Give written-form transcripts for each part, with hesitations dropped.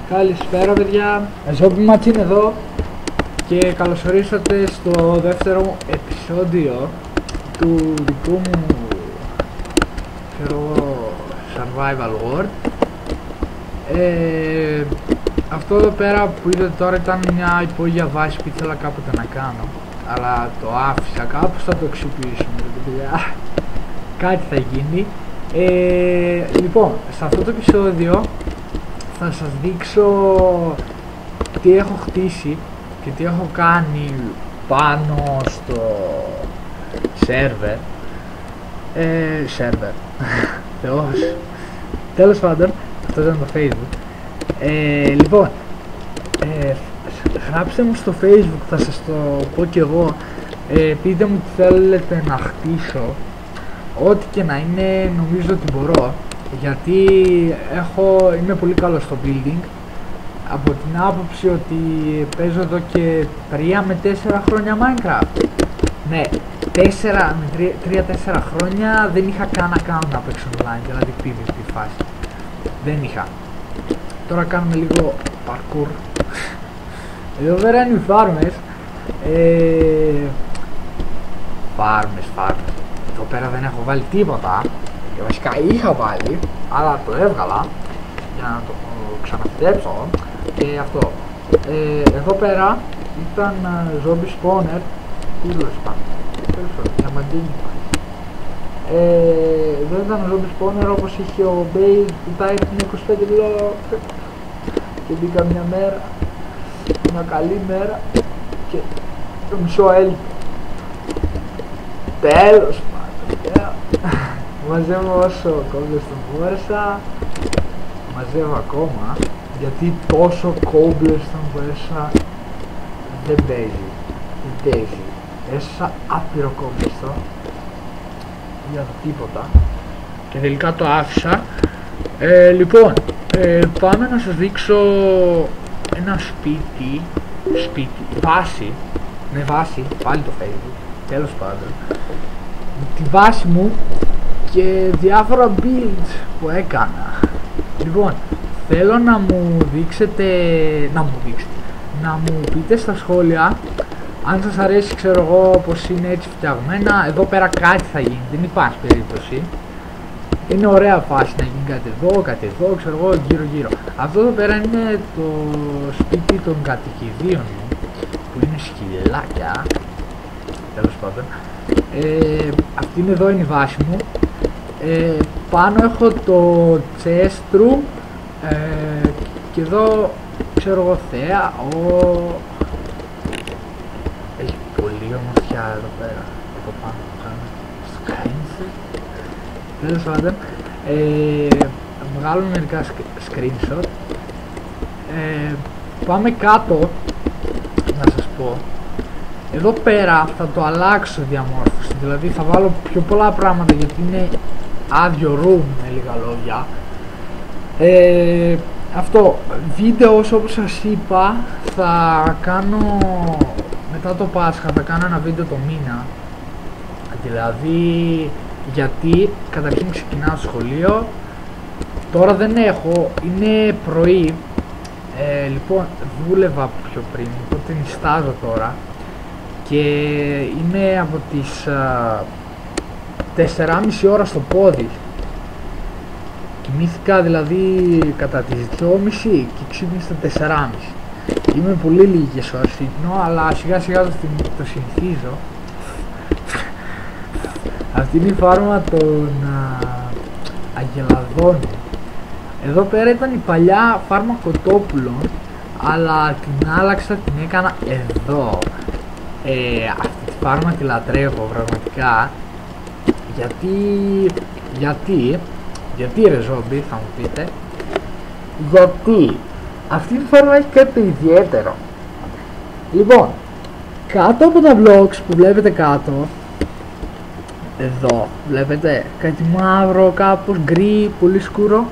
Καλησπέρα παιδιά, Zombie Match είναι εδώ και καλωσορίσατε στο δεύτερο επεισόδιο του δικού μου survival world. Αυτό εδώ πέρα που είδατε τώρα ήταν μια υπόγεια βάση που ήθελα κάποτε να κάνω, αλλά το άφησα, κάπως θα το αξιοποιήσουμε παιδιά. Κάτι θα γίνει. Λοιπόν, σε αυτό το επεισόδιο θα σας δείξω τι έχω χτίσει και τι έχω κάνει πάνω στο σερβερ. Θεός. Τέλος πάντων, αυτό ήταν το Facebook. Λοιπόν, γράψτε μου στο Facebook, θα σας το πω κι εγώ. Πείτε μου τι θέλετε να χτίσω, ό,τι και να είναι, νομίζω ότι μπορώ, γιατί είμαι πολύ καλός στο building, από την άποψη ότι παίζω εδώ και 3 με 4 χρόνια Minecraft. Ναι, 3-4 χρόνια δεν είχα καν account να παίξω online, δηλαδή PvP φάση. Δεν είχα. Τώρα κάνουμε λίγο parkour. Εδώ πέρα είναι οι φάρμες. Φάρμες. Εδώ πέρα δεν έχω βάλει τίποτα. Και βασικά είχα βάλει, αλλά το έβγαλα για να το ξαναφτέψω. Και αυτό. Εδώ πέρα ήταν zombie spawner. Τέλος πάντων. Διαμαντίνη. Δεν ήταν zombie spawner όπως είχε ο base που τα έριχνε 25 μπλοκ. Και μπήκα μια καλή μέρα και το μισό έλειπε. Τέλος πάντων. Μαζεύω όσο cobblestone μπόρεσα. Μαζεύω ακόμα, γιατί τόσο cobblestone μπόρεσα δεν παίζει. Έσα άπειρο cobblestone για το τίποτα και τελικά το άφησα. Λοιπόν, πάμε να σας δείξω ένα σπίτι, βάση, με βάση, πάλι το Facebook, τέλος πάντων, τη βάση μου και διάφορα builds που έκανα. Λοιπόν, θέλω να μου πείτε στα σχόλια αν σας αρέσει, ξέρω εγώ, πως είναι έτσι φτιαγμένα. Εδώ πέρα κάτι θα γίνει, δεν υπάρχει περίπτωση. Είναι ωραία φάση να γίνει κάτι εδώ, ξέρω εγώ, γύρω. Αυτό εδώ πέρα είναι το σπίτι των κατοικιδίων μου, που είναι σκυλάκια. Τέλος πάντων. Αυτή είναι εδώ, είναι η βάση μου. Πάνω έχω το chest room και εδώ, ξέρω εγώ, θέα. Έχει πολύ ομορφιά εδώ πέρα. Εδώ πάνω που κάνω screenshot. Τέλος πάντων, βγάλω μερικά screenshot. Πάμε κάτω να σας πω. Εδώ πέρα θα το αλλάξω διαμόρφωση, δηλαδή θα βάλω πιο πολλά πράγματα γιατί είναι άδειο room με λίγα λόγια. Αυτό, βίντεο όπως σας είπα θα κάνω μετά το Πάσχα, θα κάνω ένα βίντεο το μήνα. Δηλαδή, γιατί καταρχήν ξεκινάω στο σχολείο, τώρα δεν έχω, είναι πρωί, λοιπόν δούλευα πιο πριν, οπότε νηστάζω τώρα και είμαι από τις 4,5 ώρα στο πόδι. Κοιμήθηκα δηλαδή κατά τις 2,5 και ξύπνησα 4,5. Είμαι πολύ λίγες ώρες ύπνο, αλλά σιγά σιγά το συνηθίζω. Αυτή είναι η φάρμα των αγελαδών. Εδώ πέρα ήταν η παλιά φάρμα κοτόπουλων, αλλά την άλλαξα, την έκανα εδώ. Αυτή τη φάρμα τη λατρεύω πραγματικά. Γιατί ρε ζόμπι, θα μου πείτε. Γιατί αυτή η φάρμα έχει κάτι το ιδιαίτερο. Λοιπόν, κάτω από τα blocks που βλέπετε κάτω, εδώ βλέπετε κάτι μαύρο, κάπως γκρι, πολύ σκούρο.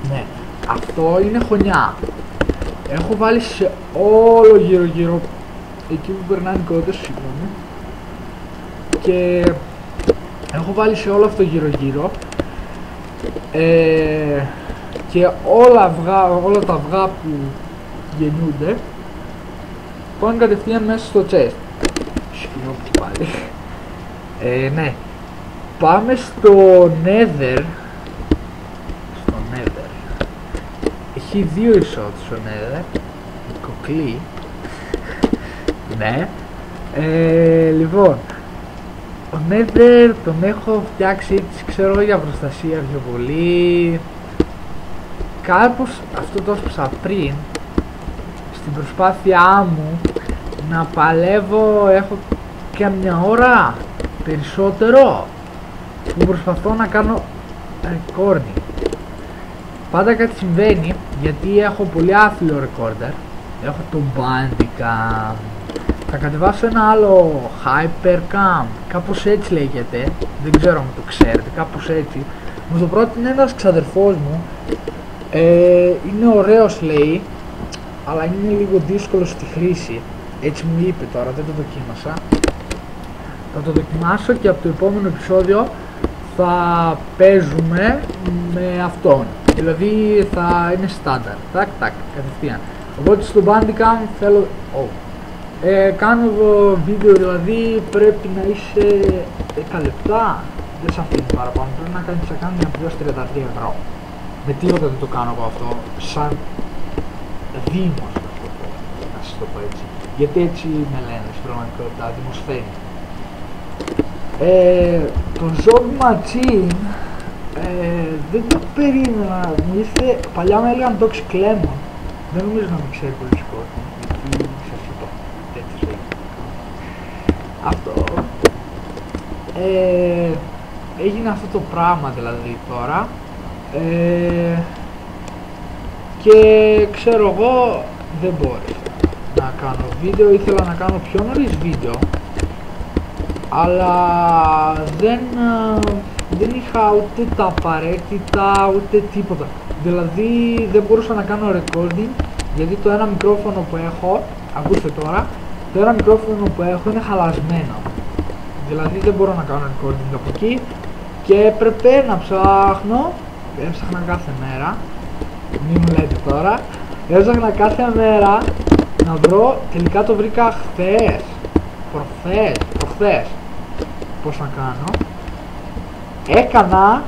Ναι, αυτό είναι χωνιά. Έχω βάλει σε όλο γύρω εκεί που περνάνε οι κότες, συγγνώμη, και έχω βάλει σε όλο αυτό γύρω και όλα τα αυγά που γεννούνται πάνε κατευθείαν μέσα στο chest. Συγγνώμη πάλι. Ναι. Πάμε στο Nether. Στο Nether. Έχει δύο εισόδους στο Nether. Κοκλή. Ναι. Λοιπόν, ο Nether τον έχω φτιάξει έτσι, ξέρω, για προστασία πιο πολύ. Κάπως αυτό το έσπασα πριν, στην προσπάθειά μου να παλεύω. Έχω και μια ώρα περισσότερο που προσπαθώ να κάνω recording. Πάντα κάτι συμβαίνει, γιατί έχω πολύ άθλιο recorder. Έχω το Bandicam, θα κατεβάσω ένα άλλο Hypercam, κάπως έτσι λέγεται, δεν ξέρω αν το ξέρετε, κάπως έτσι. Μου το πρότεινε ένας ξαδερφός μου, είναι ωραίος λέει, αλλά είναι λίγο δύσκολο στη χρήση, έτσι μου είπε τώρα, δεν το δοκίμασα. Θα το δοκιμάσω και από το επόμενο επεισόδιο θα παίζουμε με αυτόν, δηλαδή θα είναι στάνταρ, τάκ τάκ, κατευθείαν. Οπότε στο Bandicam θέλω, κάνω βίντεο, δηλαδή πρέπει να είσαι 10 λεπτά, δεν σε αφήνει παραπάνω, πρέπει να κάνει μια πλέον 33 ευρώ. Με τίποτα δεν το κάνω από αυτό, σαν δήμος να σας το πω έτσι, γιατί έτσι με λένε στην πραγματικότητα, δημοσθένη. Το Zogma Chin δεν το περίμενα, μου ήρθε, παλιά με έλεγαν Toxic Lemon, δεν νομίζω να μην ξέρει πολύ κόσμο, γιατί σας είπα, έτσι ζωή. Αυτό, έγινε αυτό το πράγμα δηλαδή τώρα, και ξέρω εγώ δεν μπόρεσα να κάνω βίντεο, ήθελα να κάνω πιο νωρίς βίντεο, αλλά δεν είχα ούτε τα απαραίτητα ούτε τίποτα, δηλαδή δεν μπορούσα να κάνω recording, γιατί το ένα μικρόφωνο που έχω, ακούστε τώρα, το ένα μικρόφωνο που έχω είναι χαλασμένο, δηλαδή δεν μπορώ να κάνω recording από εκεί και έπρεπε να ψάχνω, έψαχνα κάθε μέρα, μη μου λέτε τώρα, έψαχνα κάθε μέρα να βρω, τελικά το βρήκα προχθές, πώς να κάνω. Έκανα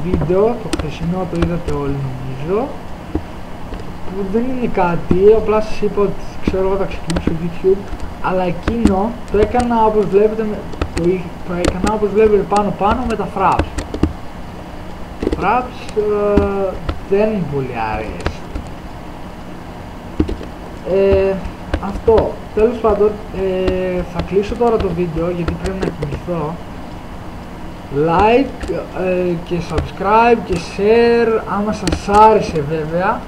βίντεο, το χθεσινό το είδατε όλοι νομίζω, που δεν είναι κάτι, απλά σας είπα ότι ξέρω εγώ θα ξεκινήσω YouTube, αλλά εκείνο το έκανα όπως βλέπετε, το έκανα όπως βλέπετε πάνω με τα fraps. Fraps δεν είναι πολύ αρέσει. Αυτό, τέλος πάντων, θα κλείσω τώρα το βίντεο γιατί πρέπει να κοιμηθώ. Like και subscribe και share άμα σας άρεσε βέβαια.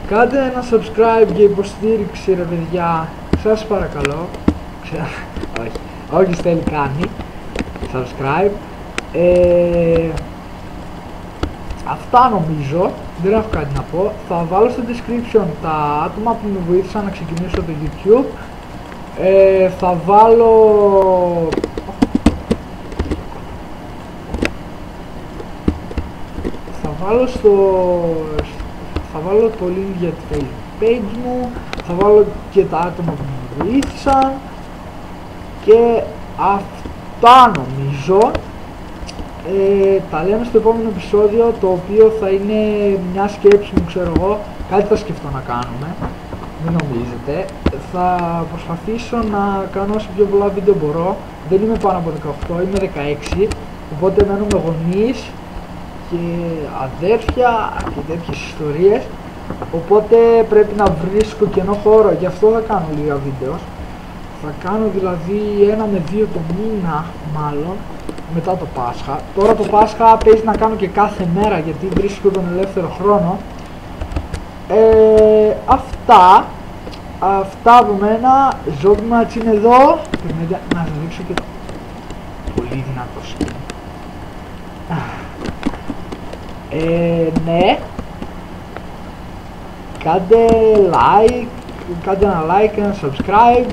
Κάντε ένα subscribe και υποστήριξη ρε παιδιά, σας παρακαλώ. Όχι στέλνει κάνει subscribe. Αυτά νομίζω, δεν έχω κάτι να πω. Θα βάλω στο description τα άτομα που με βοήθησαν να ξεκινήσω το YouTube. Θα βάλω το link για τη Facebook page μου, θα βάλω και τα άτομα που με βοήθησαν και αυτά νομίζω. Τα λέμε στο επόμενο επεισόδιο, το οποίο θα είναι μια σκέψη μου, ξέρω εγώ, κάτι θα σκεφτώ να κάνουμε, μην νομίζετε. Θα προσπαθήσω να κάνω όσο πιο πολλά βίντεο μπορώ, δεν είμαι πάνω από 18, είμαι 16, οπότε μένω με γονείς και αδέρφια και τέτοιες ιστορίες, οπότε πρέπει να βρίσκω κενό χώρο, γι' αυτό θα κάνω λίγα βίντεο. Θα κάνω δηλαδή 1 με 2 το μήνα μάλλον, μετά το Πάσχα. Τώρα το Πάσχα παίζει να κάνω και κάθε μέρα γιατί βρίσκω τον ελεύθερο χρόνο. Αυτά από μένα. Zogma είναι εδώ. Να σας δείξω και το πολύ δυνατό skin. Ναι. Κάντε like, κάντε ένα like, ένα subscribe,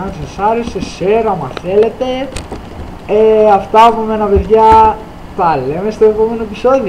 αν σας άρεσε, share άμα θέλετε. Αυτά από μένα παιδιά, τα λέμε στο επόμενο επεισόδιο.